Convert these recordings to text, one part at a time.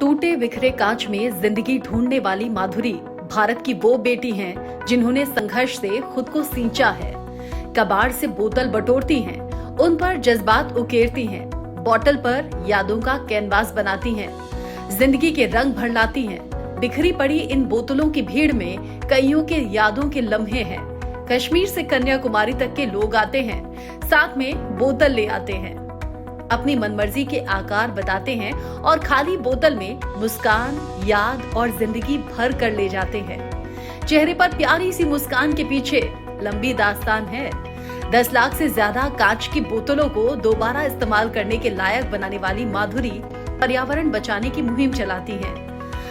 टूटे बिखरे कांच में जिंदगी ढूंढने वाली माधुरी भारत की वो बेटी हैं जिन्होंने संघर्ष से खुद को सींचा है। कबाड़ से बोतल बटोरती हैं, उन पर जज्बात उकेरती हैं, बोतल पर यादों का कैनवास बनाती हैं, जिंदगी के रंग भर लाती हैं। बिखरी पड़ी इन बोतलों की भीड़ में कईयों के यादों के लम्हे हैं। कश्मीर से कन्याकुमारी तक के लोग आते हैं, साथ में बोतल ले आते हैं, अपनी मनमर्जी के आकार बताते हैं और खाली बोतल में मुस्कान, याद और जिंदगी भर कर ले जाते हैं। चेहरे पर प्यारी सी मुस्कान के पीछे लंबी दास्तान है। 10 लाख से ज्यादा कांच की बोतलों को दोबारा इस्तेमाल करने के लायक बनाने वाली माधुरी पर्यावरण बचाने की मुहिम चलाती हैं।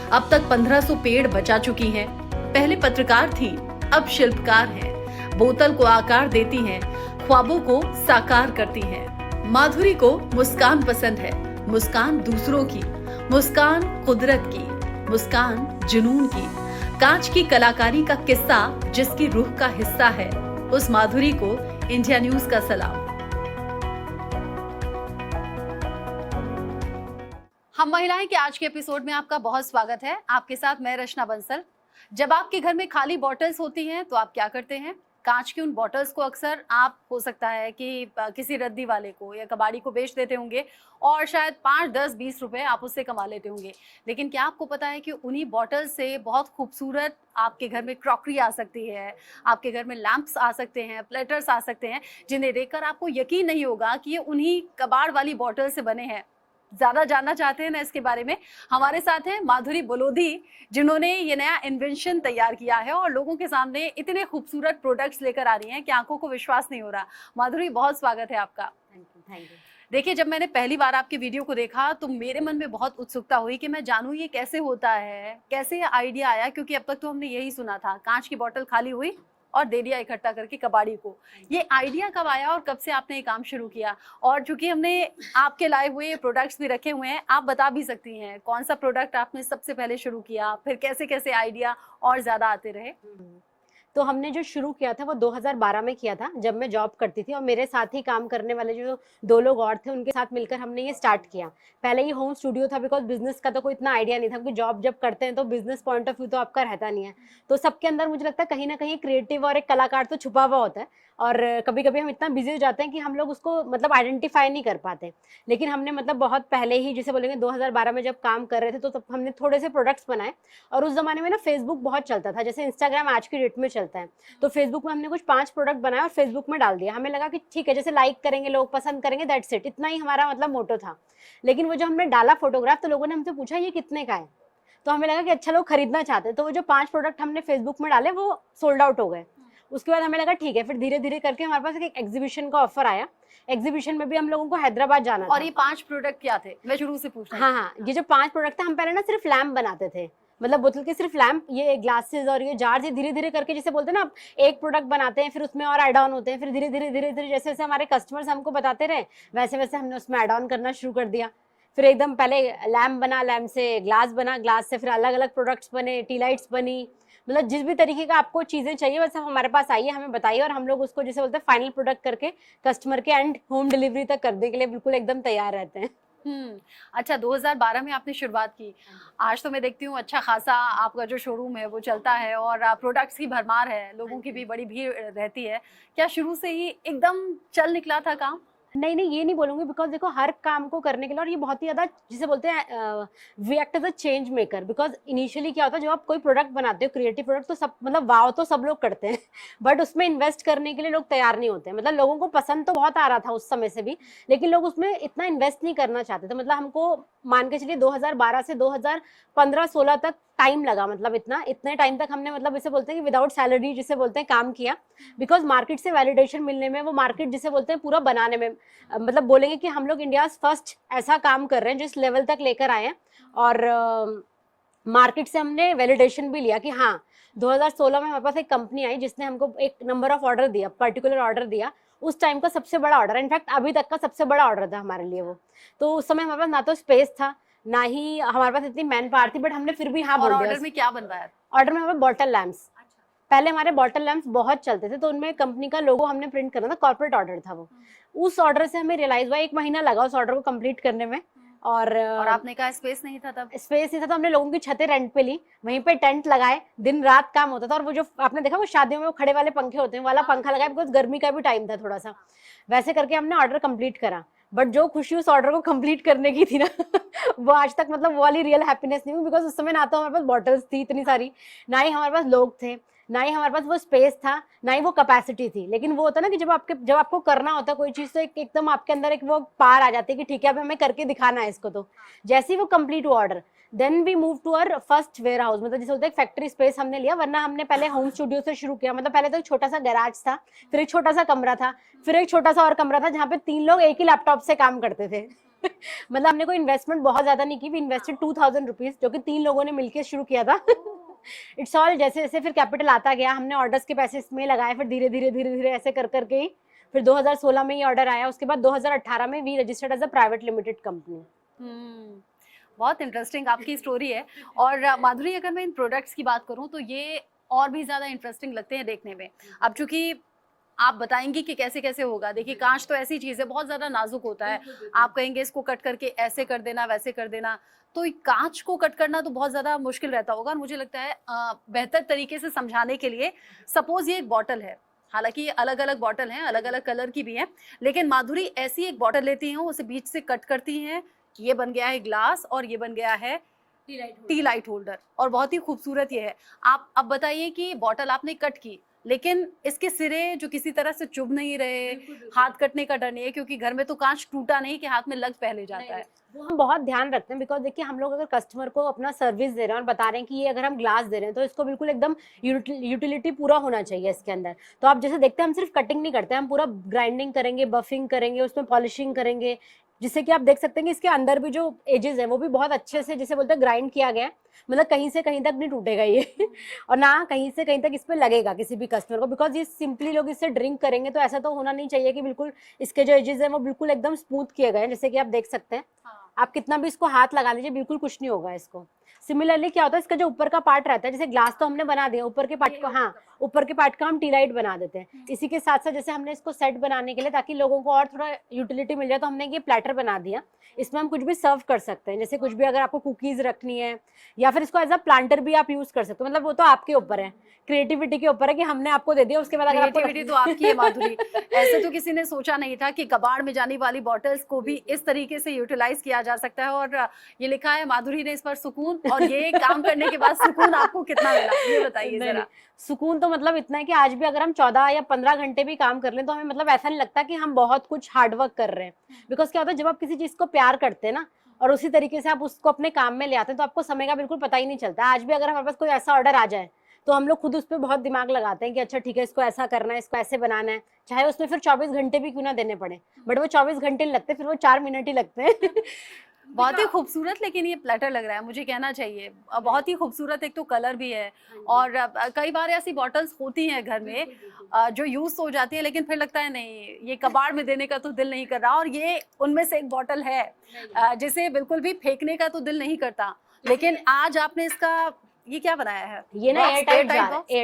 अब तक 1500 पेड़ बचा चुकी हैं। पहले पत्रकार थी, अब शिल्पकार हैं। बोतल को आकार देती हैं, ख्वाबों को साकार करती हैं। माधुरी को मुस्कान पसंद है, मुस्कान दूसरों की, मुस्कान कुदरत की, मुस्कान जुनून की। कांच की कलाकारी का किस्सा जिसकी रूह का हिस्सा है, उस माधुरी को इंडिया न्यूज का सलाम। हम महिलाएं के आज के एपिसोड में आपका बहुत स्वागत है। आपके साथ मैं रचना बंसल। जब आपके घर में खाली बॉटल्स होती हैं तो आप क्या करते हैं? कांच की उन बॉटल्स को अक्सर आप हो सकता है कि किसी रद्दी वाले को या कबाड़ी को बेच देते होंगे और शायद 5, 10, 20 रुपए आप उससे कमा लेते होंगे। लेकिन क्या आपको पता है कि उन्हीं बॉटल्स से बहुत खूबसूरत आपके घर में क्रॉकरी आ सकती है, आपके घर में लैंप्स आ सकते हैं, प्लेटर्स आ सकते हैं, जिन्हें देखकर आपको यकीन नहीं होगा कि ये उन्हीं कबाड़ वाली बॉटल से बने हैं। ज्यादा जानना चाहते हैं ना इसके बारे में? हमारे साथ हैं माधुरी बलोदी, जिन्होंने ये नया इन्वेंशन तैयार किया है और लोगों के सामने इतने खूबसूरत प्रोडक्ट्स लेकर आ रही हैं कि आंखों को विश्वास नहीं हो रहा। माधुरी, बहुत स्वागत है आपका। Thank you. देखिए, जब मैंने पहली बार आपके वीडियो को देखा तो मेरे मन में बहुत उत्सुकता हुई कि मैं जानूं ये कैसे होता है, कैसे ये आइडिया आया, क्योंकि अब तक तो हमने यही सुना था, कांच की बोतल खाली हुई और दे दिया इकट्ठा करके कबाड़ी को। ये आइडिया कब आया और कब से आपने ये काम शुरू किया? और चूंकि हमने आपके लाए हुए प्रोडक्ट्स भी रखे हुए हैं, आप बता भी सकती हैं कौन सा प्रोडक्ट आपने सबसे पहले शुरू किया, फिर कैसे कैसे आइडिया और ज्यादा आते रहे? तो हमने जो शुरू किया था वो 2012 में किया था, जब मैं जॉब करती थी और मेरे साथ ही काम करने वाले जो 2 लोग और थे, उनके साथ मिलकर हमने ये स्टार्ट किया। पहले ये होम स्टूडियो था, बिकॉज बिजनेस का तो कोई इतना आइडिया नहीं था, क्योंकि जॉब जब करते हैं तो बिजनेस पॉइंट ऑफ व्यू तो आपका रहता नहीं है। तो सबके अंदर मुझे लगता है कहीं ना कहीं क्रिएटिव और एक कलाकार तो छुपा हुआ होता है, और कभी कभी हम इतना बिजी हो जाते हैं कि हम लोग उसको मतलब आइडेंटिफाई नहीं कर पाते। लेकिन हमने मतलब बहुत पहले ही, जिसे बोलेंगे 2012 में जब काम कर रहे थे, तो तब हमने थोड़े से प्रोडक्ट्स बनाए। और उस जमाने में ना फेसबुक बहुत चलता था, जैसे इंस्टाग्राम आज की डेट में चलता है। तो फेसबुक में हमने कुछ 5 प्रोडक्ट बनाए और फेसबुक में डाल दिया। हमें लगा कि ठीक है, जैसे लाइक करेंगे लोग, पसंद करेंगे, दैट्स इट, इतना ही हमारा मतलब मोटो था। लेकिन वो जो हमने डाला फोटोग्राफ, तो लोगों ने हमसे पूछा ये कितने का है, तो हमें लगा कि अच्छा लोग खरीदना चाहते हैं। तो वो जो 5 प्रोडक्ट हमने फेसबुक में डाले वो सोल्ड आउट हो गए। उसके बाद हमें लगा ठीक है, फिर धीरे धीरे करके हमारे पास एक एग्जीबिशन का ऑफर आया। एग्जीबिशन में भी हम लोगों को हैदराबाद जाना था। और ये 5 प्रोडक्ट क्या थे? मैं शुरू से पूछ रही हूँ। हाँ, ये जो 5 प्रोडक्ट था, हम पहले ना सिर्फ लैम्प बनाते थे, मतलब बोतल के सिर्फ लैम्प, ये ग्लासेस और ये जार्स। ये धीरे धीरे करके, जैसे बोलते हैं ना, आप एक प्रोडक्ट बनाते हैं, फिर उसमें और ऐड ऑन होते हैं, फिर धीरे धीरे जैसे जैसे हमारे कस्टमर्स हमको बताते रहे, वैसे वैसे हमने उसमें ऐड ऑन करना शुरू कर दिया। फिर एकदम पहले लैम्प बना, लैम्प से ग्लास बना, ग्लास से फिर अलग अलग प्रोडक्ट्स बने, टी लाइट्स बनी। मतलब जिस भी तरीके का आपको चीजें चाहिए बस आप हमारे पास आइए, हमें बताइए, और हम लोग उसको जैसे बोलते हैं फाइनल प्रोडक्ट करके कस्टमर के एंड होम डिलीवरी तक करने के लिए बिल्कुल एकदम तैयार रहते हैं। अच्छा, 2012 में आपने शुरुआत की। आज तो मैं देखती हूँ अच्छा खासा आपका जो शोरूम है वो चलता है और प्रोडक्ट्स की भरमार है, लोगों की भी बड़ी भीड़ रहती है। क्या शुरू से ही एकदम चल निकला था काम? नहीं नहीं, ये नहीं बोलूंगी, बिकॉज देखो हर काम को करने के लिए, और ये बहुत ही ज्यादा जिसे बोलते हैं we act as a change maker. Because initially क्या होता है, जब आप कोई प्रोडक्ट बनाते हो, क्रिएटिव प्रोडक्ट, तो सब मतलब वाव तो सब लोग करते हैं, बट उसमें इन्वेस्ट करने के लिए लोग तैयार नहीं होते। मतलब लोगों को पसंद तो बहुत आ रहा था उस समय से भी, लेकिन लोग उसमें इतना इन्वेस्ट नहीं करना चाहते थे। मतलब हमको मान के चलिए 2012 से 2015-16 तक टाइम लगा। मतलब इतने टाइम तक हमने, मतलब इसे बोलते हैं कि विदाउट सैलरी जिसे बोलते हैं, काम किया। बिकॉज मार्केट से वैलिडेशन मिलने में, वो मार्केट जिसे बोलते हैं पूरा बनाने में, मतलब बोलेंगे कि हम लोग इंडिया फर्स्ट ऐसा काम कर रहे हैं जिस लेवल तक लेकर आए हैं। और मार्केट से हमने वैलिडेशन भी लिया कि हाँ, 2016 में हमारे पास एक कंपनी आई जिसने हमको एक नंबर ऑफ ऑर्डर दिया, पर्टिकुलर ऑर्डर दिया। उस टाइम का सबसे बड़ा ऑर्डर, इनफैक्ट अभी तक का सबसे बड़ा ऑर्डर था हमारे लिए वो। तो उस समय हमारे पास ना तो स्पेस था, ना ही हमारे पास इतनी मैन पावर थी, बट हमने फिर भी हाँ बोल दिया। ऑर्डर में क्या बनवाया? ऑर्डर में हमें बॉटल लैम्प्स, पहले हमारे बॉटल लैम्प्स बहुत चलते थे, तो उनमें कंपनी का लोगो हमने प्रिंट करना था, कॉर्पोरेट ऑर्डर था वो। उस ऑर्डर से हमें रियलाइज हुआ, 1 महीना लगा उस ऑर्डर को कंप्लीट करने में। और आपने कहा स्पेस नहीं था तब? स्पेस नहीं था तो हमने लोगों की छतें रेंट पे ली, वहीं पे टेंट लगाए, दिन रात काम होता था। और वो जो आपने देखा वो शादियों में वो खड़े वाले पंखे होते हैं, वाला पंखा लगाया, बिकॉज गर्मी का भी टाइम था थोड़ा सा। वैसे करके हमने ऑर्डर कंप्लीट करा, बट जो खुशी उस ऑर्डर को कंप्लीट करने की थी ना वो आज तक मतलब वो वाली रियल हैप्पीनेस नहीं हुई, बिकॉज उस समय ना तो हमारे पास बॉटल्स थी इतनी सारी, ना ही हमारे पास लोग थे, ना ही हमारे पास वो स्पेस था, ना ही वो कैपेसिटी थी। लेकिन वो होता ना कि जब आपको करना होता कोई चीज तो एकदम आपके अंदर एक वो पार आ जाती है कि ठीक है अब हमें करके दिखाना है इसको। तो जैसे ही वो कंप्लीट हुआ order, then we move to our first warehouse, मतलब जैसे होता है फैक्ट्री स्पेस हमने लिया, वरना हमने पहले होम स्टूडियो से शुरू किया। मतलब पहले तो एक छोटा सा गैराज था, फिर एक छोटा सा कमरा था, फिर एक छोटा सा और कमरा था जहाँ पे 3 लोग एक ही लैपटॉप से काम करते थे मतलब हमने कोई इन्वेस्टमेंट बहुत ज्यादा नहीं की, वी इन्वेस्टेड 2000 रुपीज, जो कि 3 लोगों ने मिलकर शुरू किया था इट्स ऑल जैसे जैसे फिर कैपिटल आता गया, हमने ऑर्डर्स के पैसे इसमें लगाए, फिर धीरे धीरे ऐसे कर करके ही फिर 2016 में ये ऑर्डर आया। उसके बाद 2018 में we registered as a private limited company. बहुत इंटरेस्टिंग आपकी स्टोरी है। और माधुरी, अगर मैं इन प्रोडक्ट्स की बात करूं तो ये और भी ज़्यादा इंटरेस्टिंग लगते हैं देखने में। अब चूंकि आप बताएंगी कि कैसे कैसे होगा, देखिए कांच तो ऐसी चीज़ है, बहुत ज़्यादा नाजुक होता है। आप कहेंगे इसको कट करके ऐसे कर देना, वैसे कर देना, तो कांच को कट करना तो बहुत ज़्यादा मुश्किल रहता होगा। और मुझे लगता है बेहतर तरीके से समझाने के लिए, सपोज ये एक बॉटल है, हालांकि ये अलग अलग बॉटल हैं, अलग अलग कलर की भी हैं, लेकिन माधुरी ऐसी एक बॉटल लेती हैं, उसे बीच से कट करती हैं, ये बन गया है ग्लास और ये बन गया है टी लाइट होल्डर, और बहुत ही खूबसूरत ये है। आप अब बताइए कि बॉटल आपने कट की, लेकिन इसके सिरे जो किसी तरह से चुभ नहीं रहे, हाथ कटने का डर नहीं है, क्योंकि घर में तो कांच टूटा नहीं कि हाथ में लग पहले जाता है। वो हम बहुत ध्यान रखते हैं, बिकॉज देखिए हम लोग अगर कस्टमर को अपना सर्विस दे रहे हैं और बता रहे हैं कि ये अगर हम ग्लास दे रहे हैं तो इसको बिल्कुल एकदम यूटिलिटी पूरा होना चाहिए इसके अंदर। तो आप जैसे देखते हैं हम सिर्फ कटिंग नहीं करते, हम पूरा ग्राइंडिंग करेंगे, बफिंग करेंगे, उसमें पॉलिशिंग करेंगे, जिससे कि आप देख सकते हैं कि इसके अंदर भी जो एजेस हैं वो भी बहुत अच्छे से, जैसे बोलते हैं, ग्राइंड किया गया है। मतलब कहीं से कहीं तक नहीं टूटेगा ये और ना कहीं से कहीं तक इस पे लगेगा किसी भी कस्टमर को, बिकॉज ये सिंपली लोग इससे ड्रिंक करेंगे तो ऐसा तो होना नहीं चाहिए कि बिल्कुल इसके जो एजेस हैं वो बिल्कुल एकदम स्मूथ किए गए हैं, जैसे कि आप देख सकते हैं। आप कितना भी इसको हाथ लगा लीजिए बिल्कुल कुछ नहीं होगा इसको। सिमिलरली क्या होता है, इसका जो ऊपर का पार्ट रहता है, जैसे ग्लास तो हमने बना दिया, ऊपर के पार्ट को, हाँ, ऊपर के पार्ट का हम टी लाइट बना देते हैं। इसी के साथ साथ जैसे हमने इसको सेट बनाने के लिए, ताकि लोगों को और थोड़ा यूटिलिटी मिल जाए, तो हमने ये प्लेटर बना दिया। इसमें हम कुछ भी सर्व कर सकते हैं, जैसे कुछ भी, अगर आपको कुकीज रखनी है या फिर इसको एज अ प्लांटर भी आप यूज कर सकते हो। मतलब वो तो आपके ऊपर है, क्रिएटिविटी के ऊपर है कि हमने आपको दे दिया, उसके बाद अगर क्रिएटिविटी तो आपकी है माधुरी। ऐसे तो किसी ने सोचा नहीं था कि कबाड़ में जाने वाली बॉटल्स को भी इस तरीके से यूटिलाइज किया जा सकता है। और ये लिखा है माधुरी ने इस पर सुकून, और ये काम करने के बाद सुकून आपको कितना मिला, ये बताइए जरा। सुकून तो मतलब इतना है कि आज भी अगर हम 14 या 15 घंटे भी काम कर लें तो हमें मतलब ऐसा नहीं लगता कि हम बहुत कुछ हार्डवर्क कर रहे हैं। बिकॉज क्या होता है, जब आप किसी चीज को प्यार करते हैं ना और उसी तरीके से आप उसको अपने काम में ले आते हैं, तो आपको समय का बिल्कुल पता ही नहीं चलता। आज भी अगर हमारे पास कोई ऐसा ऑर्डर आ जाए तो हम लोग खुद उस पर बहुत दिमाग लगाते हैं कि अच्छा ठीक है, इसको ऐसा करना है, इसको ऐसे बनाना है, चाहे उसमें फिर 24 घंटे भी क्यों ना देने पड़े, बट वो 24 घंटे नहीं लगते, फिर वो 4 मिनट ही लगते हैं बहुत ही खूबसूरत, लेकिन ये प्लेटर लग रहा है, मुझे कहना चाहिए बहुत ही खूबसूरत। एक तो कलर भी है, और कई बार ऐसी बॉटल्स होती हैं घर में जो यूज हो जाती है, लेकिन फिर लगता है नहीं, ये कबाड़ में देने का तो दिल नहीं कर रहा। और ये उनमें से एक बॉटल है जिसे बिल्कुल भी फेंकने का तो दिल नहीं करता। लेकिन आज आपने इसका ये क्या बनाया है? ये ना एयर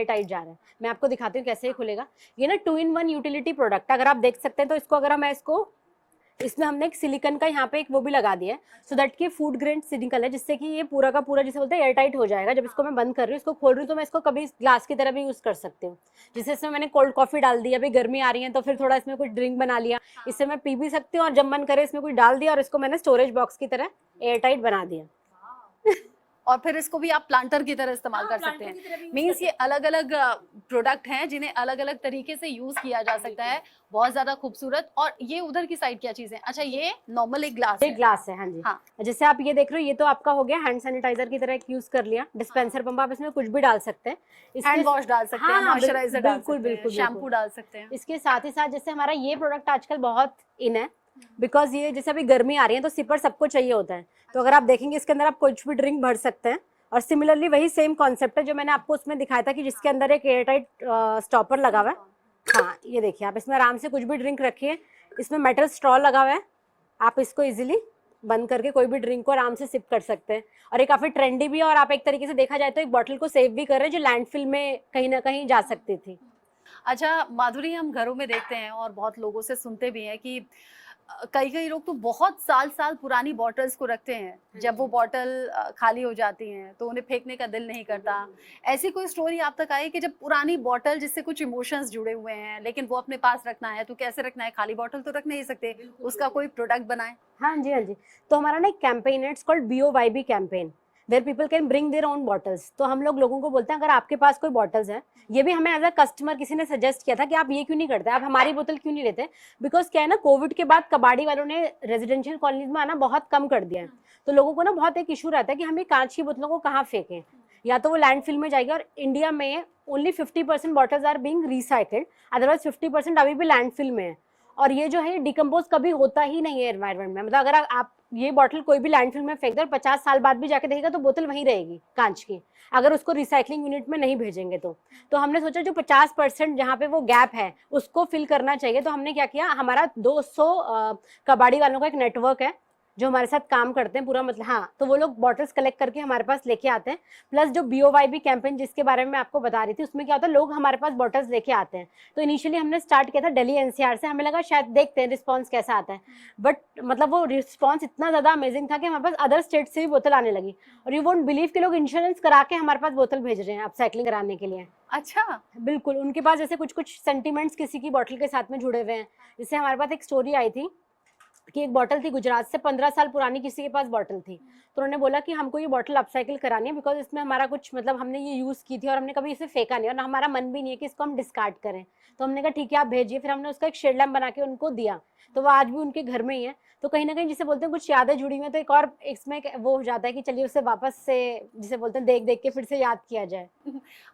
टाइट जार है। मैं आपको दिखाती हूँ कैसे ही खुलेगा। ये ना 2-in-1 यूटिलिटी प्रोडक्ट, अगर आप देख सकते हैं तो इसको अगर हम इसमें हमने एक सिलिकन का यहाँ पे एक वो भी लगा दिया है, सो दैट कि फूड ग्रेड सिलिकन है, जिससे कि ये पूरा का पूरा जिसे बोलते हैं एयर टाइट हो जाएगा। जब इसको मैं बंद कर रही हूँ, इसको खोल रही हूँ, तो मैं इसको कभी ग्लास की तरह भी यूज कर सकती हूँ। जैसे इसमें मैंने कोल्ड कॉफी डाल दी, अभी गर्मी आ रही है तो फिर थोड़ा इसमें कुछ ड्रिंक बना लिया, इससे मैं पी भी सकती हूँ, और जब मन करे इसमें कुछ डाल दिया और इसको मैंने स्टोरेज बॉक्स की तरह एयर टाइट बना दिया और फिर इसको भी आप प्लांटर की तरह इस्तेमाल कर सकते हैं। मीन्स ये अलग अलग प्रोडक्ट हैं जिन्हें अलग अलग तरीके से यूज किया जा सकता है। बहुत ज्यादा खूबसूरत। और ये उधर की साइड क्या चीज है? अच्छा, ये नॉर्मल एक ग्लास है। हाँ जी, हाँ। जैसे आप ये देख रहे हो, ये तो आपका हो गया हैंड सैनिटाइजर की तरह एक यूज कर लिया, डिस्पेंसर पंप। आप इसमें कुछ भी डाल सकते हैं, हैंड वॉश डाल सकते हैं, मॉइस्चराइजर डाल सकते हैं, शैम्पू डाल सकते हैं। इसके साथ ही साथ जैसे हमारा ये प्रोडक्ट आजकल बहुत इन है, बिकॉज ये जैसे अभी गर्मी आ रही है तो सिपर सबको चाहिए होता है, तो अगर आप देखेंगे इसके अंदर आप कुछ भी ड्रिंक भर सकते हैं। और सिमिलरली वही सेम कॉन्सेप्ट है जो मैंने आपको उसमें दिखाया था, कि जिसके अंदर एक एयर टाइट स्टॉपर लगा हुआ है। हाँ, ये देखिए, आप इसमें आराम से कुछ भी ड्रिंक रखिए। इसमें मेटल स्ट्रॉ लगा हुआ है, आप इसको इजीली बंद करके कोई भी ड्रिंक को आराम से सिप कर सकते हैं। और ये काफी ट्रेंडी भी है, और आप एक तरीके से देखा जाए तो एक बॉटल को सेव भी कर रहे हैं जो लैंडफिल में कहीं ना कहीं जा सकती थी। अच्छा माधुरी, हम घरों में देखते हैं और बहुत लोगों से सुनते भी हैं कि कई कई लोग तो बहुत साल साल पुरानी बॉटल्स को रखते हैं, जब वो बॉटल खाली हो जाती हैं तो उन्हें फेंकने का दिल नहीं करता। ऐसी कोई स्टोरी आप तक आई कि जब पुरानी बॉटल जिससे कुछ इमोशंस जुड़े हुए हैं लेकिन वो अपने पास रखना है तो कैसे रखना है, खाली बॉटल तो रख नहीं सकते, उसका कोई प्रोडक्ट बनाए? हाँ जी, हाँ जी। तो हमारा ना एक कैंपेन है, it's called BOYB campaign, where people can bring their own bottles. तो हम लोगों को बोलते हैं अगर आपके पास कोई बॉटल्स है, ये भी हमें एज अ कस्टमर किसी ने सजेस्ट किया था कि आप ये क्यों नहीं करते, आप हमारी बोतल क्यों नहीं लेते, बिकॉज क्या है ना, कोविड के बाद कबाड़ी वालों ने रेजिडेंशियल कॉलोनीज में आना बहुत कम कर दिया है। तो लोगों को ना बहुत एक इशू रहता है कि हम ये कांच की बोतलों को कहाँ फेंकें, या तो वो लैंडफिल में जाएगी, और इंडिया में only 50% bottles are being recycled, otherwise 50% अभी भी लैंडफिल में है। और ये जो है ये डिकम्पोज कभी होता ही नहीं है एनवायरनमेंट में। मतलब अगर आप ये बॉटल कोई भी लैंडफिल में फेंक दो, 50 साल बाद भी जाके देखेगा तो बोतल वहीं रहेगी कांच की, अगर उसको रिसाइकलिंग यूनिट में नहीं भेजेंगे तो हमने सोचा जो 50% जहाँ पे वो गैप है उसको फिल करना चाहिए। तो हमने क्या किया, हमारा 200 कबाड़ी वालों का एक नेटवर्क है जो हमारे साथ काम करते हैं पूरा, मतलब हाँ, तो वो लोग बॉटल्स कलेक्ट करके हमारे पास लेके आते हैं। प्लस जो BOYB कैंपेन जिसके बारे में मैं आपको बता रही थी, उसमें क्या होता है, लोग हमारे पास बॉटल्स लेके आते हैं। तो इनिशियली हमने स्टार्ट किया था दिल्ली NCR से, हमें लगा शायद देखते हैं रिस्पॉन्स कैसा आता है, बट मतलब वो रिस्पॉन्स इतना ज़्यादा अमेजिंग था कि हमारे पास अदर स्टेट से भी बोतल आने लगी। और यू वोंट बिलीव कि लोग इंश्योरेंस करा के हमारे पास बोतल भेज रहे हैं अपसाइक्लिंग कराने के लिए। अच्छा, बिल्कुल, उनके पास जैसे कुछ कुछ सेंटिमेंट्स किसी की बॉटल के साथ में जुड़े हुए हैं। जैसे हमारे पास एक स्टोरी आई थी कि एक बॉटल थी गुजरात से, 15 साल पुरानी किसी के पास बॉटल थी, तो उन्होंने बोला कि हमको ये बॉटल अपसाइकिल करानी है, बिकॉज इसमें हमारा कुछ मतलब हमने ये यूज़ की थी और हमने कभी इसे फेंका नहीं, और हमारा मन भी नहीं है कि इसको हम डिस्कार्ड करें। तो हमने कहा ठीक है आप भेजिए। फिर हमने उसका एक शेड लैम्प बना के उनको दिया, तो वो आज भी उनके घर में ही है। तो कहीं ना कहीं जिसे बोलते हैं कुछ यादें जुड़ी हुई हैं, तो एक और इसमें वो हो जाता है कि चलिए उसे वापस से जिसे बोलते हैं देख देख के फिर से याद किया जाए।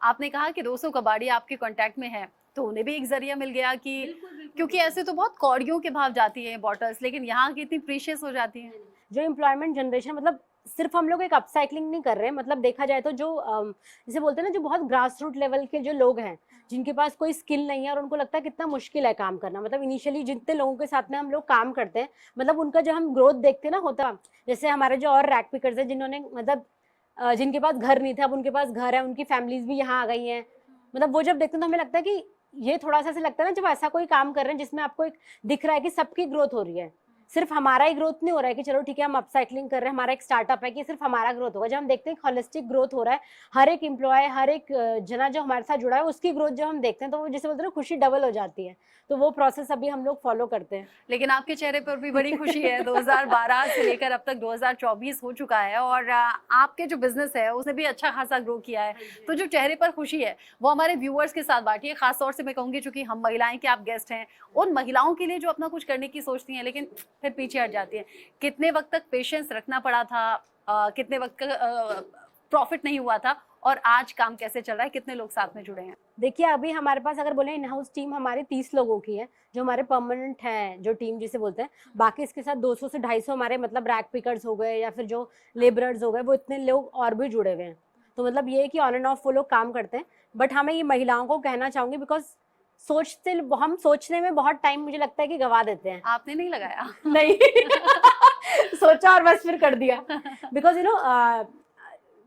आपने कहा कि 200 कबाड़ी आपके कांटेक्ट में है, तो उन्हें भी एक जरिया मिल गया कि क्योंकि ऐसे तो बहुत कौड़ियों के भाव जाती है बॉटल्स, लेकिन यहाँ की इतनी प्रीशियस हो जाती हैं। जो एम्प्लॉयमेंट जनरेशन, मतलब सिर्फ हम लोग एक अपसाइक्लिंग नहीं कर रहे हैं, मतलब देखा जाए तो जो जिसे बोलते हैं ना, जो बहुत ग्रास रूट लेवल के जो लोग हैं जिनके पास कोई स्किल नहीं है और उनको लगता है कितना मुश्किल है काम करना, मतलब इनिशियली जितने लोगों के साथ में हम लोग काम करते हैं, मतलब उनका जब हम ग्रोथ देखते हैं ना होता, जैसे हमारे जो और रैक पिकर्स हैं जिन्होंने मतलब जिनके पास घर नहीं था, अब उनके पास घर है, उनकी फैमिलीज भी यहाँ आ गई हैं, मतलब वो जब देखते हैं तो हमें लगता है कि ये थोड़ा सा ऐसा लगता है ना, जब ऐसा कोई काम कर रहे हैं जिसमें आपको एक दिख रहा है कि सबकी ग्रोथ हो रही है, सिर्फ हमारा ही ग्रोथ नहीं हो रहा है कि चलो ठीक है हम अपसाइक्लिंग कर रहे हैं, हमारा एक स्टार्टअप है, कि सिर्फ हमारा ग्रोथ होगा। जब हम देखते हैं होलिस्टिक ग्रोथ हो रहा है, हर एक एम्प्लॉय, हर एक जना जो हमारे साथ जुड़ा है उसकी ग्रोथ जब हम देखते हैं तो वो जैसे बोलते हैं ना, खुशी डबल हो जाती है। तो वो प्रोसेस अभी हम लोग फॉलो करते हैं। लेकिन आपके चेहरे पर भी बड़ी खुशी है। 2012 से लेकर अब तक 2024 हो चुका है और आपके जो बिजनेस है उसने भी अच्छा खासा ग्रो किया है। तो जो चेहरे पर खुशी है वो हमारे व्यूअर्स के साथ बांटिए। खासतौर से मैं कहूँगी चूंकि हम महिलाएं के आप गेस्ट हैं, उन महिलाओं के लिए जो अपना कुछ करने की सोचती हैं लेकिन फिर पीछे हट जाती हैं। कितने वक्त तक पेशेंस रखना पड़ा था, कितने वक्त प्रॉफिट नहीं हुआ था, और आज काम कैसे चल रहा है, कितने लोग साथ में जुड़े हैं? देखिए अभी हमारे पास अगर बोले इन हाउस टीम हमारी 30 लोगों की है, जो हमारे परमानेंट है जो टीम जिसे बोलते हैं। बाकी इसके साथ 200 से 250 हमारे मतलब रैक पिकर्स हो गए या फिर जो लेबरर्स हो गए, वो इतने लोग और भी जुड़े हुए हैं। तो मतलब ये है कि ऑन एंड ऑफ वो लोग काम करते हैं। बट हाँ, मैं ये महिलाओं को कहना चाहूंगी, बिकॉज हम सोचने में बहुत टाइम मुझे लगता है कि गवा देते हैं। आपने नहीं लगाया? नहीं सोचा और बस फिर कर दिया। बिकॉज यू नो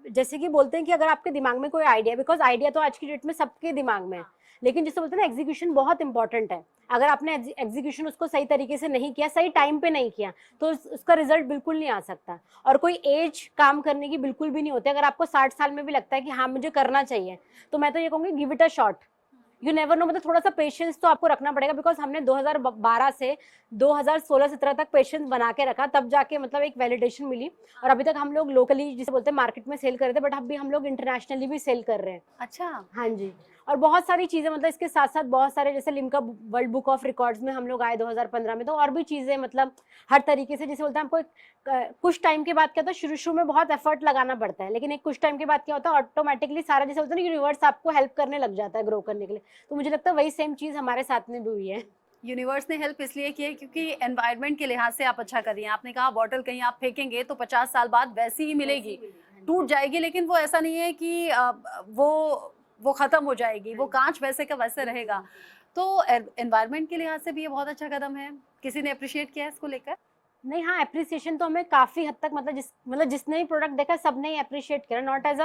जैसे कि बोलते हैं कि अगर आपके दिमाग में कोई आइडिया, बिकॉज आइडिया तो आज की डेट में सबके दिमाग में है, लेकिन जिसे बोलते हैं ना एग्जीक्यूशन बहुत इंपॉर्टेंट है। अगर आपने एग्जीक्यूशन उसको सही तरीके से नहीं किया, सही टाइम पे नहीं किया, तो उसका रिजल्ट बिल्कुल नहीं आ सकता। और कोई एज काम करने की बिल्कुल भी नहीं होती। अगर आपको 60 साल में भी लगता है कि हाँ मुझे करना चाहिए, तो मैं तो ये कहूँगी give it a shot, you never know. मतलब थोड़ा सा पेशेंस तो आपको रखना पड़ेगा, बिकॉज हमने 2012 से 2016-17 तक पेशेंस बना के रखा, तब जाके मतलब एक वैलिडेशन मिली। और अभी तक हम लोग लोकली जिसे बोलते हैं मार्केट में सेल कर रहे थे, बट अभी हम लोग इंटरनेशनली भी सेल कर रहे हैं। अच्छा। हाँ जी। और बहुत सारी चीजें, मतलब इसके साथ साथ बहुत सारे, जैसे Limca world book of records में हम लोग आए 2015 में, तो और भी चीजें, मतलब हर तरीके से जिसे बोलते हैं आपको कुछ टाइम के बाद क्या होता है, शुरू में बहुत एफर्ट लगाना पड़ता है, लेकिन एक कुछ टाइम के बाद क्या होता है, ऑटोमेटिकली सारा जैसे बोलते हैं ना, यूनिवर्स आपको हेल्प करने लग जाता है ग्रो करने के लिए। तो मुझे लगता है वही सेम चीज हमारे साथ में भी हुई है। यूनिवर्स ने हेल्प इसलिए की है क्योंकि एनवायरनमेंट के लिहाज से आप अच्छा कर रही हैं। आपने कहा बॉटल कहीं आप फेंकेंगे तो 50 साल बाद वैसी ही मिलेगी, टूट जाएगी, लेकिन वो ऐसा नहीं है कि वो खत्म हो जाएगी, वो कांच वैसे का वैसे रहेगा। तो एनवायरनमेंट के लिहाज से भी ये बहुत अच्छा कदम है। किसी ने अप्रिशिएट किया है इसको लेकर? नहीं, हाँ, एप्रिसिएशन तो हमें काफी हद तक, मतलब जिसने भी प्रोडक्ट देखा सबने ही अप्रिशिएट किया, नॉट एज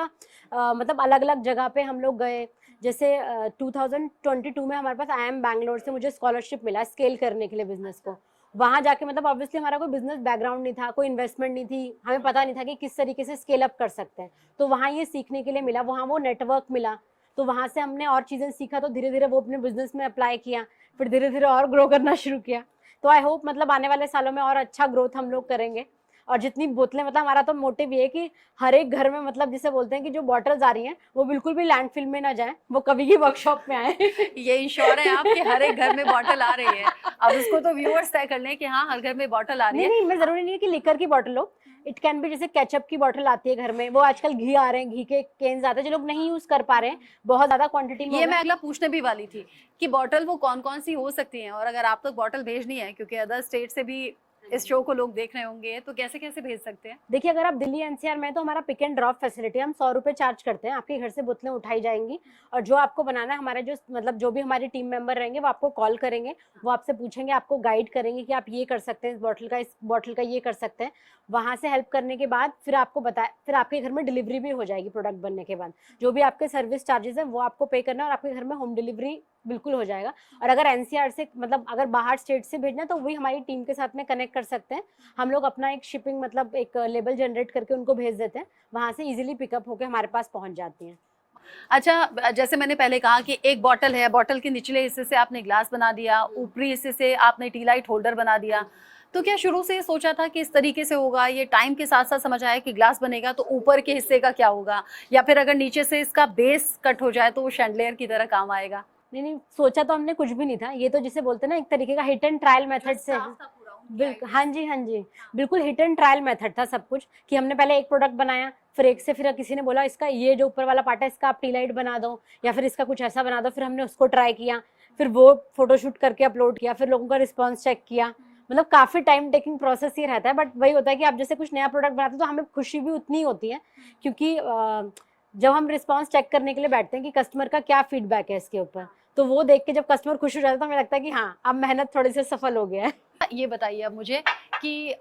मतलब अलग अलग जगह पे हम लोग गए। जैसे 2022 में हमारे पास IIM बैंगलोर से मुझे स्कॉलरशिप मिला स्केल करने के लिए बिजनेस को। वहां जाके मतलब ऑब्वियसली हमारा कोई बिजनेस बैकग्राउंड नहीं था, कोई इन्वेस्टमेंट नहीं थी, हमें पता नहीं था कि किस तरीके से स्केल अप कर सकते हैं। तो वहाँ ये सीखने के लिए मिला, वहाँ वो नेटवर्क मिला, तो वहाँ से हमने और चीजें सीखा, तो धीरे धीरे वो अपने बिजनेस में अप्लाई किया, फिर धीरे धीरे और ग्रो करना शुरू किया। तो आई होप मतलब आने वाले सालों में और अच्छा ग्रोथ हम लोग करेंगे। और जितनी बोतलें, मतलब हमारा तो मोटिव ये है कि हर एक घर में, मतलब जिसे बोलते हैं कि जो बॉटल्स आ रही हैं वो बिल्कुल भी लैंडफिल में ना जाए, वो कभी की वर्कशॉप में आए। ये इंश्योर है आपके हर एक घर में बॉटल आ रही है। अब उसको तो व्यूअर्स तय कर लें कि हाँ हर घर में बॉटल आ रही नहीं है। नहीं, मैं जरूरी नहीं है कि लिकर की बॉटल हो, इट कैन बी जैसे केचप की बॉटल आती है घर में, वो आजकल घी आ रहे हैं, घी के केन्स आते हैं, जो लोग नहीं यूज कर पा रहे हैं बहुत ज्यादा क्वांटिटी में ये हो मैं गए। अगला पूछने भी वाली थी कि बॉटल वो कौन कौन सी हो सकती हैं, और अगर आप तक बॉटल भेजनी है क्योंकि अदर स्टेट से भी इस शो को लोग देख रहे होंगे, तो कैसे कैसे भेज सकते हैं? देखिए, अगर आप दिल्ली एनसीआर में हैं, तो हमारा पिक एंड ड्रॉप फैसिलिटी, हम 100 रुपए चार्ज करते हैं, आपके घर से बोतलें उठाई जाएंगी, और जो आपको बनाना है, हमारे जो मतलब जो भी हमारे टीम मेंबर रहेंगे वो आपको कॉल करेंगे, वो आपसे पूछेंगे, आपको गाइड करेंगे कि आप ये कर सकते हैं, इस बॉटल का ये कर सकते हैं। वहां से हेल्प करने के बाद फिर आपको फिर आपके घर में डिलीवरी भी हो जाएगी प्रोडक्ट बनने के बाद। जो भी आपके सर्विस चार्जेस है वो आपको पे करना है, और आपके घर में होम डिलीवरी बिल्कुल हो जाएगा। और अगर एनसीआर से, मतलब अगर बाहर स्टेट से भेजना है, तो वही हमारी टीम के साथ में कनेक्ट कर सकते हैं। हम लोग अपना एक शिपिंग, मतलब एक लेबल जनरेट करके उनको भेज देते हैं, वहां से इजीली पिकअप होकर हमारे पास पहुंच जाती हैं। अच्छा, जैसे मैंने पहले कहा कि एक बॉटल है, बॉटल के निचले हिस्से से आपने ग्लास बना दिया, ऊपरी हिस्से से आपने टी लाइट होल्डर बना दिया, तो क्या शुरू से ये सोचा था कि इस तरीके से होगा? ये टाइम के साथ साथ समझ आया कि ग्लास बनेगा तो ऊपर के हिस्से का क्या होगा, या फिर अगर नीचे से इसका बेस कट हो जाए तो वो शैंडलियर की तरह काम आएगा? नहीं नहीं, सोचा तो हमने कुछ भी नहीं था, ये तो जिसे बोलते हैं ना, एक तरीके का हिट एंड ट्रायल मेथड से। बिल्कुल, हाँ जी हाँ जी, बिल्कुल हिट एंड ट्रायल मेथड था सब कुछ, कि हमने पहले एक प्रोडक्ट बनाया, फिर एक से फिर किसी ने बोला इसका ये जो ऊपर वाला पार्ट है इसका आप टी लाइट बना दो, या फिर इसका कुछ ऐसा बना दो, फिर हमने उसको ट्राई किया, फिर वो फोटोशूट करके अपलोड किया, फिर लोगों का रिस्पॉन्स चेक किया। मतलब काफी टाइम टेकिंग प्रोसेस ही रहता है, बट वही होता है कि आप जैसे कुछ नया प्रोडक्ट बनाते हो तो हमें खुशी भी उतनी होती है, क्योंकि जब हम रिस्पॉन्स चेक करने के लिए बैठते हैं कि कस्टमर का क्या फीडबैक है इसके ऊपर, तो वो देख के जब कस्टमर खुश हो जाता है तो हमें लगता है कि हाँ अब मेहनत थोड़ी सी सफल हो गया है। ये बताइए अब मुझे कि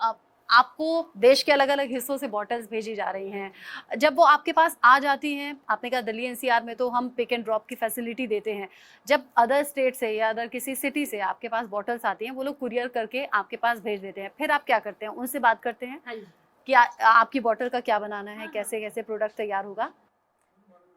आपको देश के अलग अलग हिस्सों से बॉटल्स भेजी जा रही हैं, जब वो आपके पास आ जाती हैं, आपने कहा दिल्ली एनसीआर में तो हम पिक एंड ड्रॉप की फैसिलिटी देते हैं, जब अदर स्टेट से या अदर किसी सिटी से आपके पास बॉटल्स आती हैं, वो लोग कुरियर करके आपके पास भेज देते हैं, फिर आप क्या करते हैं? उनसे बात करते हैं कि आपकी बॉटल का क्या बनाना है, कैसे कैसे प्रोडक्ट तैयार होगा?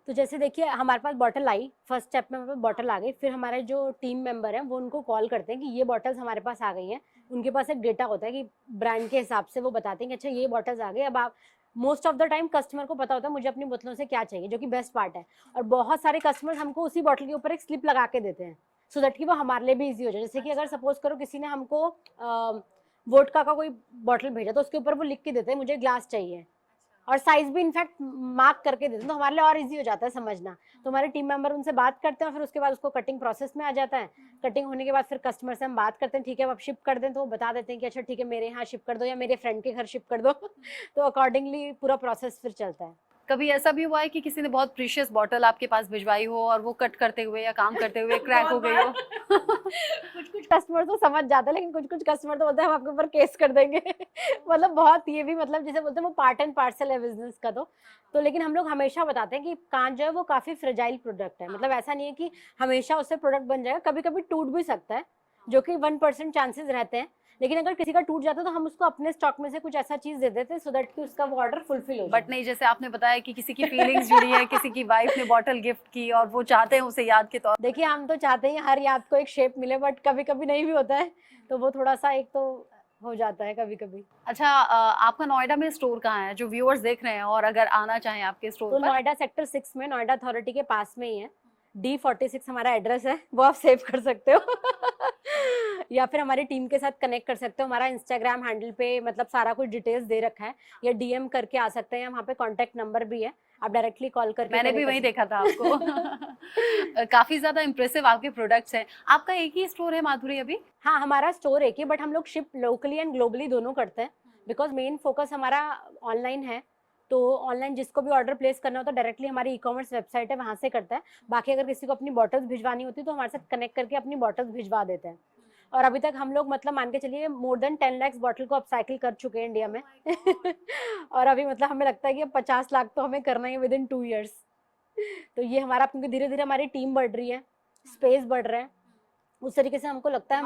तो जैसे देखिए, हमारे पास बॉटल आई, फर्स्ट स्टेप में हमारे पास बॉटल आ गई, फिर हमारे जो टीम मेंबर हैं वो उनको कॉल करते हैं कि ये बॉटल्स हमारे पास आ गई हैं। उनके पास एक डेटा होता है कि ब्रांड के हिसाब से वो बताते हैं कि अच्छा ये बॉटल्स आ गई। अब आप, most of the time customer को पता होता है मुझे अपनी बोतलों से क्या चाहिए, जो कि बेस्ट पार्ट है। और बहुत सारे कस्टमर्स हमको उसी बॉटल के ऊपर एक स्लिप लगा के देते हैं, सो दैट कि वो हमारे लिए भी ईजी हो जाए। जैसे कि अगर सपोज करो किसी ने हमको वोडका का कोई बॉटल भेजा, तो उसके ऊपर वो लिख के देते हैं मुझे ग्लास चाहिए, और साइज भी इनफैक्ट मार्क करके देते हैं, तो हमारे लिए और इजी हो जाता है समझना। तो हमारे टीम मेंबर उनसे बात करते हैं, फिर उसके बाद उसको कटिंग प्रोसेस में आ जाता है। कटिंग होने के बाद फिर कस्टमर से हम बात करते हैं, ठीक है अब आप शिप कर दें, तो वो बता देते हैं कि अच्छा ठीक है मेरे यहाँ शिप कर दो या मेरे फ्रेंड के घर शिप कर दो। तो अकॉर्डिंगली पूरा प्रोसेस फिर चलता है। कभी ऐसा भी हुआ है कि किसी ने बहुत प्रीशियस बॉटल आपके पास भिजवाई हो और वो कट करते हुए या काम करते हुए क्रैक हो गई हो? कुछ कुछ कस्टमर तो समझ जाते हैं, लेकिन कुछ कुछ कस्टमर तो बोलते हैं हम आपके ऊपर केस कर देंगे। मतलब बहुत, ये भी मतलब जिसे बोलते हैं वो पार्ट एंड पार्सल है बिजनेस का। तो लेकिन हम लोग हमेशा बताते हैं कि कांच जो है वो काफी फ्रेजाइल प्रोडक्ट है, मतलब ऐसा नहीं है कि हमेशा उससे प्रोडक्ट बन जाएगा, कभी कभी टूट भी सकता है, जो कि 1% चांसेस रहते हैं। लेकिन अगर किसी का टूट जाता है तो हम उसको अपने स्टॉक में से कुछ ऐसा चीज दे देते हैं, सो दैट कि उसका वो ऑर्डर फुलफिल हो जाए। बट नहीं, जैसे आपने बताया कि किसी की फीलिंग्स जुड़ी है, किसी की वाइफ ने बॉटल गिफ्ट की और वो चाहते हैं उसे याद के तौर। देखिए, हम तो चाहते हैं हर याद को एक शेप मिले, बट कभी कभी नहीं भी होता है, तो वो थोड़ा सा एक तो हो जाता है कभी कभी। अच्छा, आपका नोएडा में स्टोर कहाँ है, जो व्यूअर्स देख रहे हैं और अगर आना चाहें आपके स्टोर तो पर? नोएडा सेक्टर 6 में, नोएडा अथॉरिटी के पास में ही है, D46 हमारा एड्रेस है, वो आप सेव कर सकते हो। या फिर हमारी टीम के साथ कनेक्ट कर सकते हो, हमारा इंस्टाग्राम हैंडल पे मतलब सारा कुछ डिटेल्स दे रखा है, या डीएम करके आ सकते हैं, वहाँ पे कॉन्टेक्ट नंबर भी है, आप डायरेक्टली कॉल करके। मैंने भी वहीं देखा था आपको। काफी ज्यादा इम्प्रेसिव आपके प्रोडक्ट्स हैं। आपका एक ही स्टोर है माधुरी अभी? हाँ, हमारा स्टोर एक ही, बट हम लोग शिप लोकली एंड ग्लोबली दोनों करते हैं, बिकॉज मेन फोकस हमारा ऑनलाइन है। तो ऑनलाइन जिसको भी ऑर्डर प्लेस करना हो तो डायरेक्टली हमारी ई-कॉमर्स वेबसाइट है, वहाँ से करता है। बाकी अगर किसी को अपनी बॉटल्स भिजवानी होती है तो हमारे साथ कनेक्ट करके अपनी बॉटल्स भिजवा देते हैं। और अभी तक हम लोग मतलब मान के चलिए मोर देन 10 लाख बॉटल को अपसाइकिल कर चुके हैं इंडिया में। और अभी मतलब हमें लगता है कि अब 50 लाख तो हमें करना है विद इन 2 ईयर्स। तो ये हमारा, क्योंकि धीरे धीरे हमारी टीम बढ़ रही है, स्पेस बढ़ रहा है, उस तरीके से हमको लगता है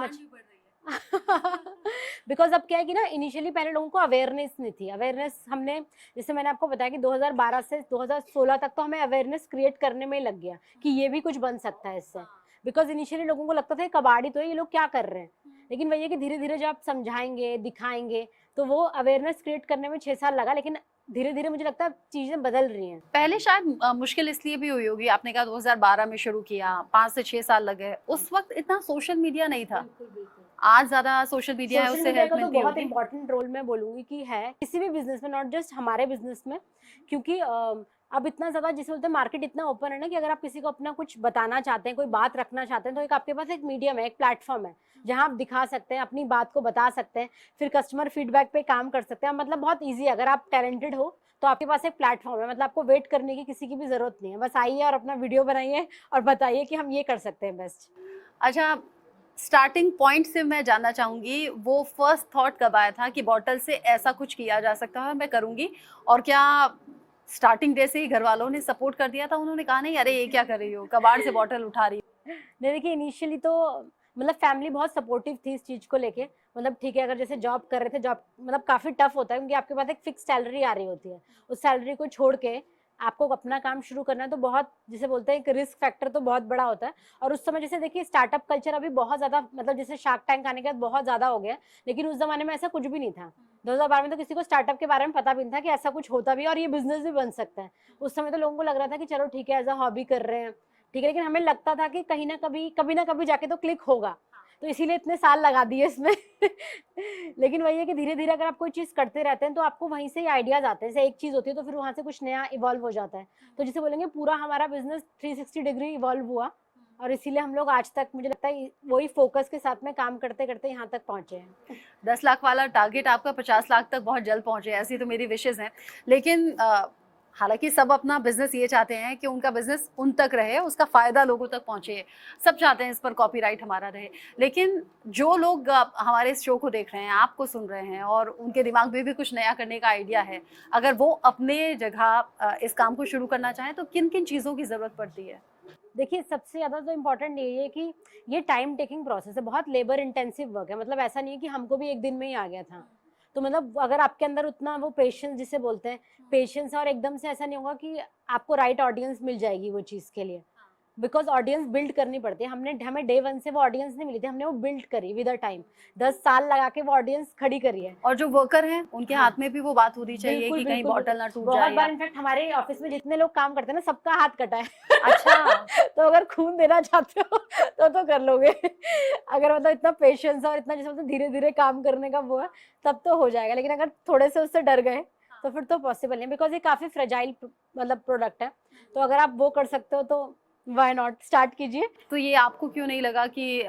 बिकॉज अब क्या है कि ना, इनिशियली पहले लोगों को अवेयरनेस नहीं थी। अवेयरनेस हमने, जैसे मैंने आपको बताया कि 2012 से 2016 तक तो हमें अवेयरनेस क्रिएट करने में ही लग गया कि ये भी कुछ बन सकता है इससे। बिकॉज इनिशियली लोगों को लगता था ये कबाड़ी तो है, ये लोग क्या कर रहे हैं। लेकिन वही है कि धीरे धीरे जब आप समझाएंगे, दिखाएंगे, तो वो अवेयरनेस क्रिएट करने में 6 साल लगा, लेकिन धीरे धीरे मुझे लगता है चीजें बदल रही हैं। पहले शायद मुश्किल इसलिए भी हुई होगी, आपने कहा 2012 में शुरू किया, 5 से 6 साल लगे, उस वक्त इतना सोशल मीडिया नहीं था। आज ज्यादा सोशल मीडिया है, सोशल उससे मीडिया हेल्प का तो मिलती बहुत होगी। इंपॉर्टेंट रोल मैं बोलूंगी कि है किसी भी बिजनेस में, नॉट जस्ट हमारे बिजनेस में। क्योंकि अब इतना ज्यादा, जिसे बोलते हैं, मार्केट इतना ओपन है ना कि अगर आप किसी को अपना कुछ बताना चाहते हैं, कोई बात रखना चाहते हैं, तो एक आपके पास एक मीडियम है, एक प्लेटफॉर्म है जहां आप दिखा सकते हैं, अपनी बात को बता सकते हैं, फिर कस्टमर फीडबैक पे काम कर सकते हैं। मतलब बहुत ईजी है, अगर आप टैलेंटेड हो तो आपके पास एक प्लेटफॉर्म है। मतलब आपको वेट करने की किसी की भी जरूरत नहीं है, बस आइए और अपना वीडियो बनाइए और बताइए कि हम ये कर सकते हैं बेस्ट। अच्छा, स्टार्टिंग पॉइंट से मैं जानना चाहूंगी, वो फर्स्ट थॉट कब आया था कि बॉटल से ऐसा कुछ किया जा सकता है, मैं करूंगी? और क्या स्टार्टिंग डे से ही घर वालों ने सपोर्ट कर दिया था? उन्होंने कहा नहीं अरे ये क्या कर रही हो, कबाड़ से बॉटल उठा रही हो? नहीं, देखिए इनिशियली तो मतलब फैमिली बहुत सपोर्टिव थी इस चीज को लेके। मतलब ठीक है, अगर जैसे जॉब कर रहे थे, जॉब मतलब काफी टफ होता है क्योंकि आपके पास एक फिक्स सैलरी आ रही होती है। उस सैलरी को छोड़ के आपको अपना काम शुरू करना है, तो बहुत, जिसे बोलते हैं, एक रिस्क फैक्टर तो बहुत बड़ा होता है। और उस समय जैसे देखिए स्टार्टअप कल्चर अभी बहुत ज्यादा, मतलब जैसे शार्क टैंक आने के बाद बहुत ज्यादा हो गया, लेकिन उस जमाने में ऐसा कुछ भी नहीं था। 2012 में तो किसी को स्टार्टअप के बारे में पता भी नहीं था कि ऐसा कुछ होता भी है और ये बिजनेस भी बन सकता है। उस समय तो लोगों को लग रहा था कि चलो ठीक है, एज अ हॉबी कर रहे हैं, ठीक है। लेकिन हमें लगता था कि कहीं ना कभी ना कभी जाके तो क्लिक होगा, तो इसीलिए इतने साल लगा दिए इसमें। लेकिन वही है कि धीरे धीरे अगर आप कोई चीज करते रहते हैं तो आपको वहीं से ही आइडियाज आते हैं। जैसे एक चीज होती है तो फिर वहां से कुछ नया इवॉल्व हो जाता है। तो जिसे बोलेंगे पूरा हमारा बिजनेस 360 डिग्री इवॉल्व हुआ, और इसीलिए हम लोग आज तक, मुझे लगता है, वही फोकस के साथ में काम करते करते यहाँ तक पहुंचे हैं। 10 लाख वाला टारगेट आपका 50 लाख तक बहुत जल्द पहुंचे, ऐसी तो मेरी विशेष हैं। लेकिन हालांकि सब अपना बिजनेस ये चाहते हैं कि उनका बिजनेस उन तक रहे, उसका फायदा लोगों तक पहुंचे, सब चाहते हैं इस पर कॉपीराइट हमारा रहे। लेकिन जो लोग हमारे इस शो को देख रहे हैं, आपको सुन रहे हैं, और उनके दिमाग में भी कुछ नया करने का आइडिया है, अगर वो अपने जगह इस काम को शुरू करना चाहें तो किन किन चीज़ों की ज़रूरत पड़ती है? देखिए सबसे ज्यादा तो इम्पोर्टेंट यही है कि ये टाइम टेकिंग प्रोसेस है, बहुत लेबर इंटेंसिव वर्क है। मतलब ऐसा नहीं है कि हमको भी एक दिन में ही आ गया था। तो मतलब अगर आपके अंदर उतना वो पेशेंस, जिसे बोलते हैं पेशेंस, और एकदम से ऐसा नहीं होगा कि आपको राइट ऑडियंस मिल जाएगी वो चीज के लिए। बिकॉज ऑडियंस बिल्ड करनी पड़ती है। हमें डे वन से वो ऑडियंस नहीं मिली थी, हमने वो बिल्ड करी विद अ टाइम। 10 साल लगा के वो ऑडियंस खड़ी करी है। और जो वर्कर हैं उनके हाँ, हाथ में भी वो बात होनी चाहिए बिल्कुल कि कहीं बिल्कुल बॉटल ना टूट बहुत जाए। बार इनफैक्ट हमारे ऑफिस में जितने लोग काम करते हैं ना, सबका हाथ कटा है। अच्छा। तो अगर खून देना चाहते हो तो कर लोगे। अगर मतलब इतना पेशेंस और इतना, जैसे धीरे धीरे काम करने का वो है, तब तो हो जाएगा। लेकिन अगर थोड़े से उससे डर गए तो फिर तो पॉसिबल नहीं, बिकॉज ये काफी फ्रेजाइल मतलब प्रोडक्ट है। तो अगर आप वो कर सकते हो तो व्हाई नॉट, स्टार्ट कीजिए। तो ये आपको क्यों नहीं लगा कि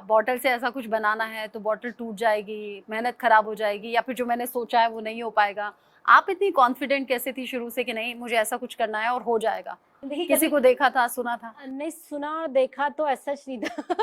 बॉटल से ऐसा कुछ बनाना है तो बॉटल टूट जाएगी, मेहनत खराब हो जाएगी, या फिर जो मैंने सोचा है वो नहीं हो पाएगा? आप इतनी कॉन्फिडेंट कैसे थी शुरू से कि नहीं मुझे ऐसा कुछ करना है और हो जाएगा? देखिए किसी को देखा था, सुना था? नहीं, सुना और देखा तो ऐसा नहीं था।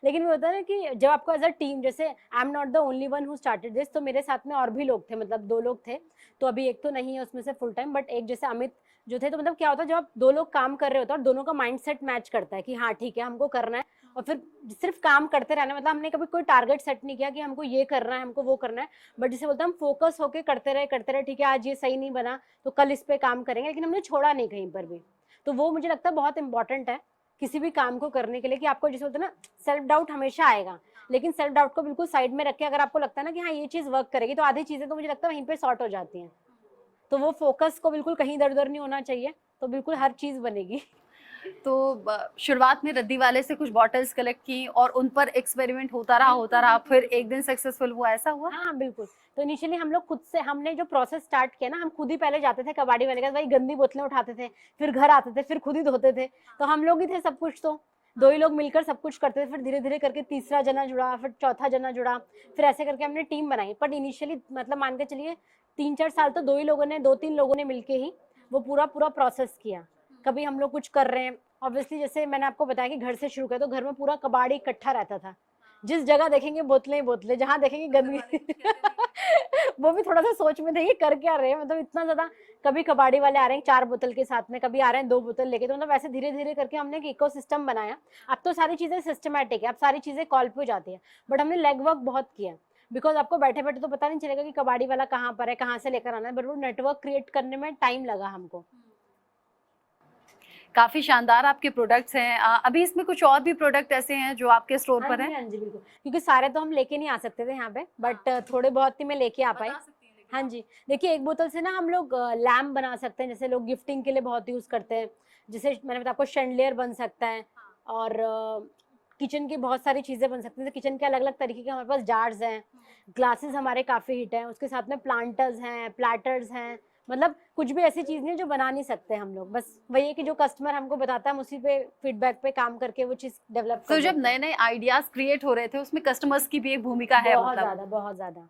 लेकिन वो होता है ना कि जब आपको एज अ टीम, जैसे I am not the only one who started this, तो मेरे साथ में और भी लोग थे, मतलब 2 लोग थे। तो अभी एक तो नहीं है उसमें से फुल टाइम, बट एक जैसे अमित जो थे। तो मतलब क्या होता है, जब आप 2 लोग काम कर रहे होते हैं और दोनों का माइंडसेट मैच करता है कि हाँ ठीक है हमको करना है, और फिर सिर्फ काम करते रहना, मतलब हमने कभी कोई टारगेट सेट नहीं किया कि हमको ये करना है, हमको वो करना है। बट जिसे बोलते हैं हम फोकस होके करते रहे, ठीक है आज ये सही नहीं बना तो कल इस पे काम करेंगे, लेकिन हमने छोड़ा नहीं कहीं पर भी। तो वो मुझे लगता है बहुत इंपॉर्टेंट है किसी भी काम को करने के लिए, कि आपको जैसे होता है ना, सेल्फ डाउट हमेशा आएगा, लेकिन सेल्फ डाउट को बिल्कुल साइड में रख के अगर आपको लगता है ना कि हाँ ये चीज वर्क करेगी, तो आधी चीजें तो मुझे लगता है वहीं पे सॉर्ट हो जाती हैं। तो वो फोकस को बिल्कुल कहीं इधर उधर नहीं होना चाहिए, तो बिल्कुल हर चीज बनेगी। तो शुरुआत में रद्दी वाले से कुछ बॉटल्स कलेक्ट की और उन पर एक्सपेरिमेंट होता रहा, फिर एक दिन सक्सेसफुल हुआ, ऐसा हुआ? हाँ बिल्कुल। तो इनिशियली हम लोग खुद से, हमने जो प्रोसेस स्टार्ट किया ना, हम खुद ही पहले जाते थे कबाड़ी वाले के, वही गंदी बोतलें उठाते थे, फिर घर आते थे, फिर खुद ही धोते थे। तो हम लोग ही थे सब कुछ, तो 2 ही लोग मिलकर सब कुछ करते थे। फिर धीरे धीरे करके तीसरा जना जुड़ा, फिर चौथा जना जुड़ा, फिर ऐसे करके हमने टीम बनाई। बट इनिशियली मतलब मान के चलिए 3-4 साल तो 2-3 लोगों ने मिलके ही वो पूरा प्रोसेस किया। कभी हम लोग कुछ कर रहे हैं, ऑब्वियसली जैसे मैंने आपको बताया कि घर से शुरू किया, तो घर में पूरा कबाड़ इकट्ठा रहता था, जिस जगह देखेंगे बोतलें ही बोतलें, जहाँ देखेंगे गंदगी वो भी थोड़ा सा सोच में थे ये कर क्या रहे हैं, मतलब इतना ज्यादा। कभी कबाड़ी वाले आ रहे हैं 4 बोतल के साथ में, कभी आ रहे हैं 2 बोतल लेके, तो मतलब वैसे धीरे धीरे करके हमने एक इकोसिस्टम बनाया। अब तो सारी चीजें सिस्टमेटिक है, अब सारी चीजें कॉल पे हो जाती है, बट हमने लेग वर्क बहुत किया, बिकॉज आपको बैठे बैठे तो पता नहीं चलेगा कि कबाड़ी वाला कहाँ पर है, कहाँ से लेकर आना है, बट वो नेटवर्क क्रिएट करने में टाइम लगा हमको। काफी शानदार आपके प्रोडक्ट्स हैं। अभी इसमें कुछ और भी प्रोडक्ट ऐसे हैं जो आपके स्टोर पर हैं? हाँ जी बिल्कुल, क्योंकि सारे तो हम लेके नहीं आ सकते थे यहाँ पे, बट थोड़े बहुत ही मैं लेके आ पाई। हाँ जी, देखिए एक बोतल से ना हम लोग लैम्प बना सकते हैं, जैसे लोग गिफ्टिंग के लिए बहुत यूज करते हैं, जैसे मैंने बताया आपको शैंडलियर बन सकता है, और किचन की बहुत सारी चीजें बन सकती हैं। किचन के अलग अलग तरीके के हमारे पास जार्स हैं, ग्लासेस हमारे काफी हिट हैं, उसके साथ में प्लांटर्स हैं, प्लेटर्स हैं, मतलब कुछ भी ऐसी चीज नहीं है जो बना नहीं सकते हम लोग। बस वही है कि जो कस्टमर हमको बताता है हम उसी पे फीडबैक पे काम करके वो चीज डेवलप तो जब नए नए आइडियाज क्रिएट हो रहे थे उसमें कस्टमर्स की भी एक भूमिका है? बहुत ज्यादा,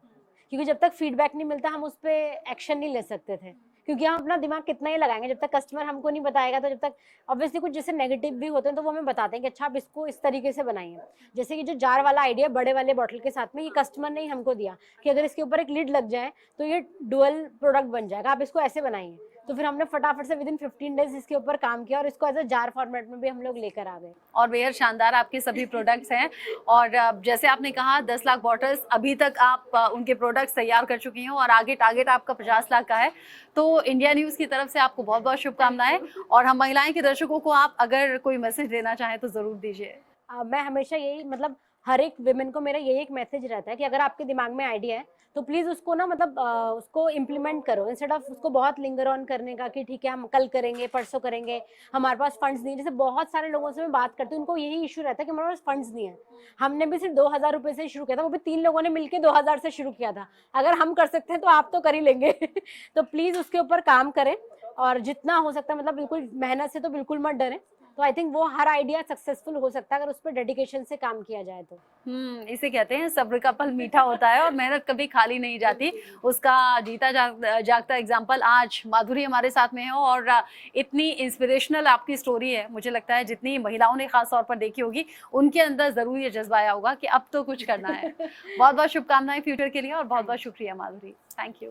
क्योंकि जब तक फीडबैक नहीं मिलता हम उस पर एक्शन नहीं ले सकते थे, क्योंकि हम अपना दिमाग कितना ही लगाएंगे, जब तक कस्टमर हमको नहीं बताएगा, तो जब तक ऑब्वियसली कुछ जैसे नेगेटिव भी होते हैं तो वो हमें बताते हैं कि अच्छा आप इसको इस तरीके से बनाइए। जैसे कि जो जार वाला आइडिया बड़े वाले बॉटल के साथ में, ये कस्टमर ने ही हमको दिया कि अगर इसके ऊपर एक लिड लग जाए तो ये डुअल प्रोडक्ट बन जाएगा, आप इसको ऐसे बनाइए। तो फिर हमने फटाफट से विदिन 15 डेज इसके ऊपर काम किया और इसको एज अ जार फॉर्मेट में भी हम लोग लेकर आ गए। और बेहद शानदार आपके सभी प्रोडक्ट्स हैं। और जैसे आपने कहा 10 लाख बॉटल्स अभी तक आप उनके प्रोडक्ट्स तैयार कर चुकी हैं और आगे टारगेट आपका 50 लाख का है। तो इंडिया न्यूज़ की तरफ से आपको बहुत बहुत शुभकामनाएं। और हम महिलाएं के दर्शकों को आप अगर कोई मैसेज देना चाहें तो ज़रूर दीजिए। मैं हमेशा यही, मतलब हर एक विमेन को मेरा यही एक मैसेज रहता है कि अगर आपके दिमाग में आइडिया है तो प्लीज़ उसको ना, मतलब उसको इम्प्लीमेंट करो, इंस्टेड ऑफ उसको बहुत लिंगर ऑन करने का कि ठीक है हम कल करेंगे, परसों करेंगे, हमारे पास फंड्स नहीं। जैसे बहुत सारे लोगों से मैं बात करती हूँ, उनको यही इशू रहता है कि हमारे पास फंड्स नहीं है। हमने भी सिर्फ 2000 रुपये से शुरू किया था, वो भी 3 लोगों ने मिलकर 2000 से शुरू किया था। अगर हम कर सकते हैं तो आप तो कर ही लेंगे तो प्लीज़ उसके ऊपर काम करें, और जितना हो सकता है मतलब बिल्कुल मेहनत से तो बिल्कुल मत डरें। तो आई थिंक वो हर आइडिया सक्सेसफुल हो सकता है अगर उस पर डेडिकेशन से काम किया जाए तो। इसे कहते हैं सब्र का फल मीठा होता है और मेहनत कभी खाली नहीं जाती। उसका जीता जागता एग्जाम्पल आज माधुरी हमारे साथ में है। और इतनी इंस्पिरेशनल आपकी स्टोरी है, मुझे लगता है जितनी महिलाओं ने खास तौर पर देखी होगी उनके अंदर जरूर ये जज्बा आया होगा कि अब तो कुछ करना है। बहुत बहुत शुभकामनाएं फ्यूचर के लिए और बहुत बहुत शुक्रिया माधुरी। Thank you.